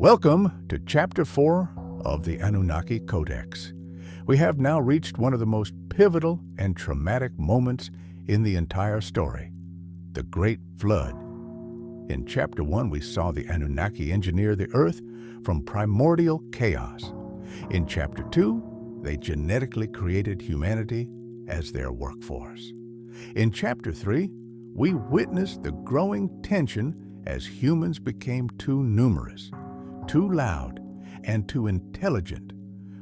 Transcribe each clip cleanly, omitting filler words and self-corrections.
Welcome to Chapter 4 of the Anunnaki Codex. We have now reached one of the most pivotal and traumatic moments in the entire story, the Great Flood. In Chapter 1, we saw the Anunnaki engineer the Earth from primordial chaos. In Chapter 2, they genetically created humanity as their workforce. In Chapter 3, we witnessed the growing tension as humans became too numerous, too loud, and too intelligent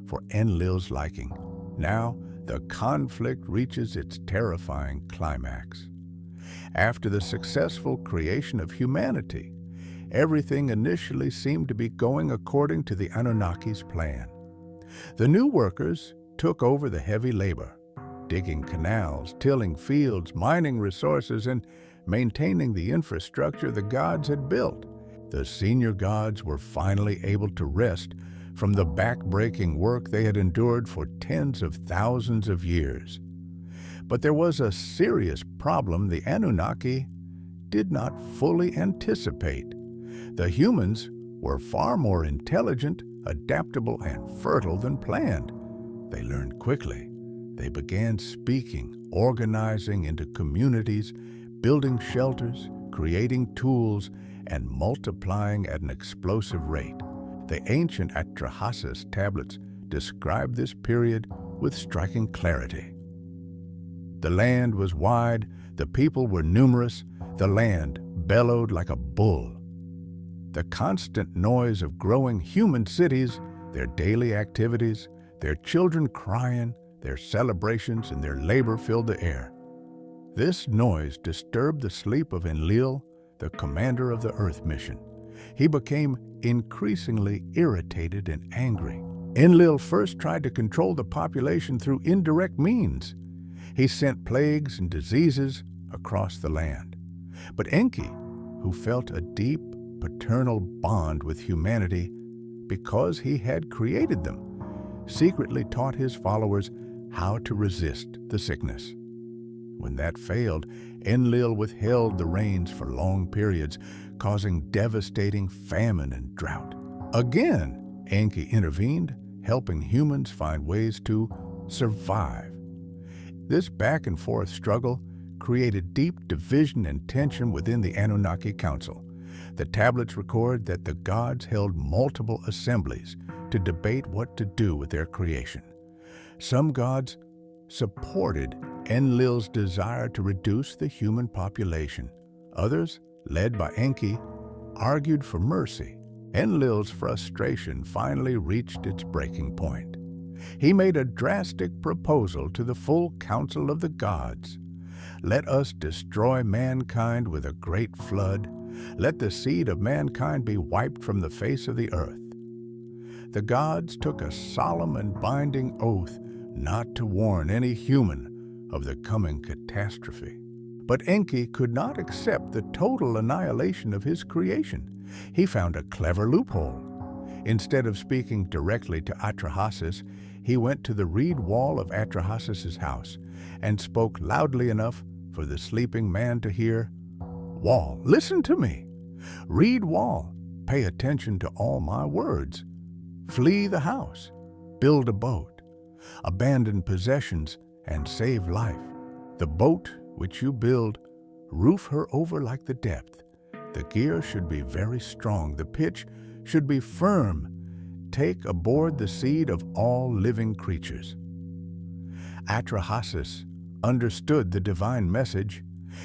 for Enlil's liking. Now, the conflict reaches its terrifying climax. After the successful creation of humanity, everything initially seemed to be going according to the Anunnaki's plan. The new workers took over the heavy labor, digging canals, tilling fields, mining resources, and maintaining the infrastructure the gods had built. The senior gods were finally able to rest from the back-breaking work they had endured for tens of thousands of years. But there was a serious problem the Anunnaki did not fully anticipate. The humans were far more intelligent, adaptable, and fertile than planned. They learned quickly. They began speaking, organizing into communities, building shelters, creating tools, and multiplying at an explosive rate. The ancient Atrahasis tablets describe this period with striking clarity. The land was wide, the people were numerous, the land bellowed like a bull. The constant noise of growing human cities, their daily activities, their children crying, their celebrations, and their labor filled the air. This noise disturbed the sleep of Enlil, the commander of the Earth mission. He became increasingly irritated and angry. Enlil first tried to control the population through indirect means. He sent plagues and diseases across the land. But Enki, who felt a deep paternal bond with humanity because he had created them, secretly taught his followers how to resist the sickness. When that failed, Enlil withheld the rains for long periods, causing devastating famine and drought. Again, Enki intervened, helping humans find ways to survive. This back-and-forth struggle created deep division and tension within the Anunnaki Council. The tablets record that the gods held multiple assemblies to debate what to do with their creation. Some gods supported Enlil's desire to reduce the human population. Others, led by Enki, argued for mercy. Enlil's frustration finally reached its breaking point. He made a drastic proposal to the full council of the gods. Let us destroy mankind with a great flood. Let the seed of mankind be wiped from the face of the earth. The gods took a solemn and binding oath not to warn any human of the coming catastrophe. But Enki could not accept the total annihilation of his creation. He found a clever loophole. Instead of speaking directly to Atrahasis, he went to the reed wall of Atrahasis's house and spoke loudly enough for the sleeping man to hear. "Wall, listen to me. Reed wall, pay attention to all my words. Flee the house, build a boat, abandon possessions, and save life. The boat which you build, roof her over like the depth. The gear should be very strong, the pitch should be firm. Take aboard the seed of all living creatures." Atrahasis understood the divine message.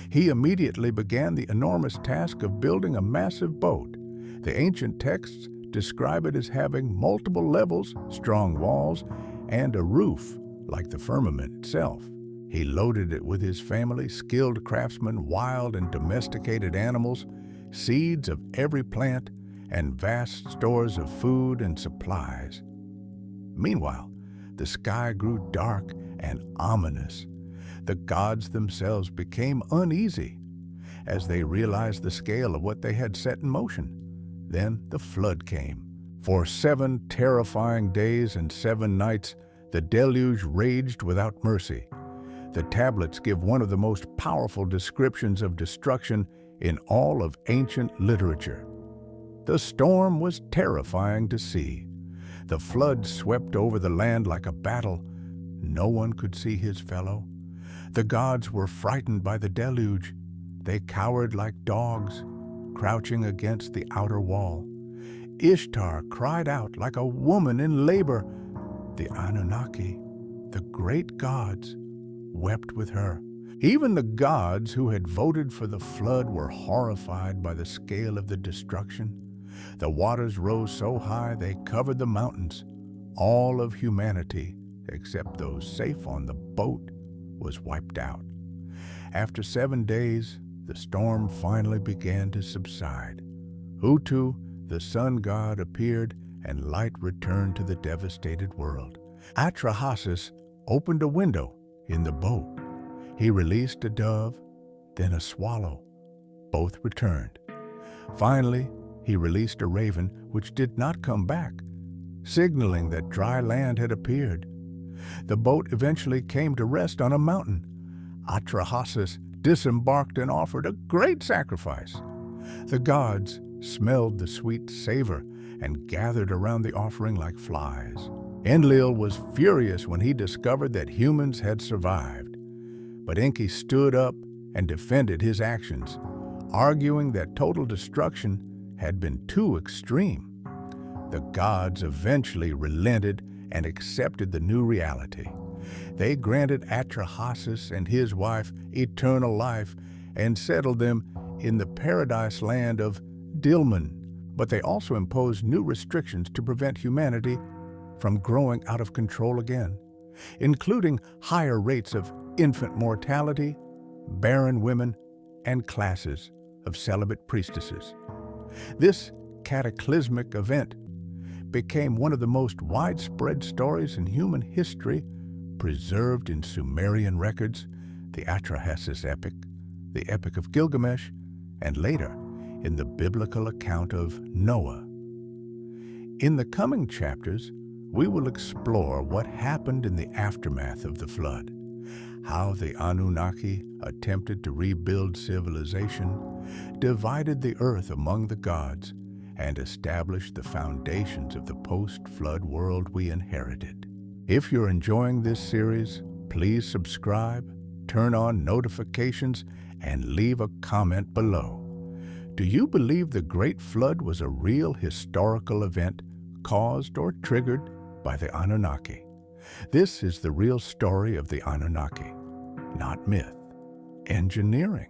He immediately began the enormous task of building a massive boat. The ancient texts describe it as having multiple levels, strong walls, and a roof like the firmament itself. He loaded it with his family, skilled craftsmen, wild and domesticated animals, seeds of every plant, and vast stores of food and supplies. Meanwhile, the sky grew dark and ominous. The gods themselves became uneasy as they realized the scale of what they had set in motion. Then the flood came. For 7 terrifying days and 7 nights, the deluge raged without mercy. The tablets give one of the most powerful descriptions of destruction in all of ancient literature. The storm was terrifying to see. The flood swept over the land like a battle. No one could see his fellow. The gods were frightened by the deluge. They cowered like dogs, crouching against the outer wall. Ishtar cried out like a woman in labor. The Anunnaki, the great gods, wept with her. Even the gods who had voted for the flood were horrified by the scale of the destruction. The waters rose so high they covered the mountains. All of humanity, except those safe on the boat, was wiped out. After 7 days, the storm finally began to subside. Utu, the sun god, appeared and light returned to the devastated world. Atrahasis opened a window in the boat. He released a dove, then a swallow. Both returned. Finally, he released a raven which did not come back, signaling that dry land had appeared. The boat eventually came to rest on a mountain. Atrahasis disembarked and offered a great sacrifice. The gods smelled the sweet savor and gathered around the offering like flies. Enlil was furious when he discovered that humans had survived. But Enki stood up and defended his actions, arguing that total destruction had been too extreme. The gods eventually relented and accepted the new reality. They granted Atrahasis and his wife eternal life and settled them in the paradise land of Dilmun, but they also imposed new restrictions to prevent humanity from growing out of control again, including higher rates of infant mortality, barren women, and classes of celibate priestesses. This cataclysmic event became one of the most widespread stories in human history, preserved in Sumerian records, the Atrahasis Epic, the Epic of Gilgamesh, and later in the biblical account of Noah. In the coming chapters, we will explore what happened in the aftermath of the flood, how the Anunnaki attempted to rebuild civilization, divided the earth among the gods, and established the foundations of the post-flood world we inherited. If you're enjoying this series, please subscribe, turn on notifications, and leave a comment below. Do you believe the Great Flood was a real historical event caused or triggered by the Anunnaki? This is the real story of the Anunnaki, not myth, engineering.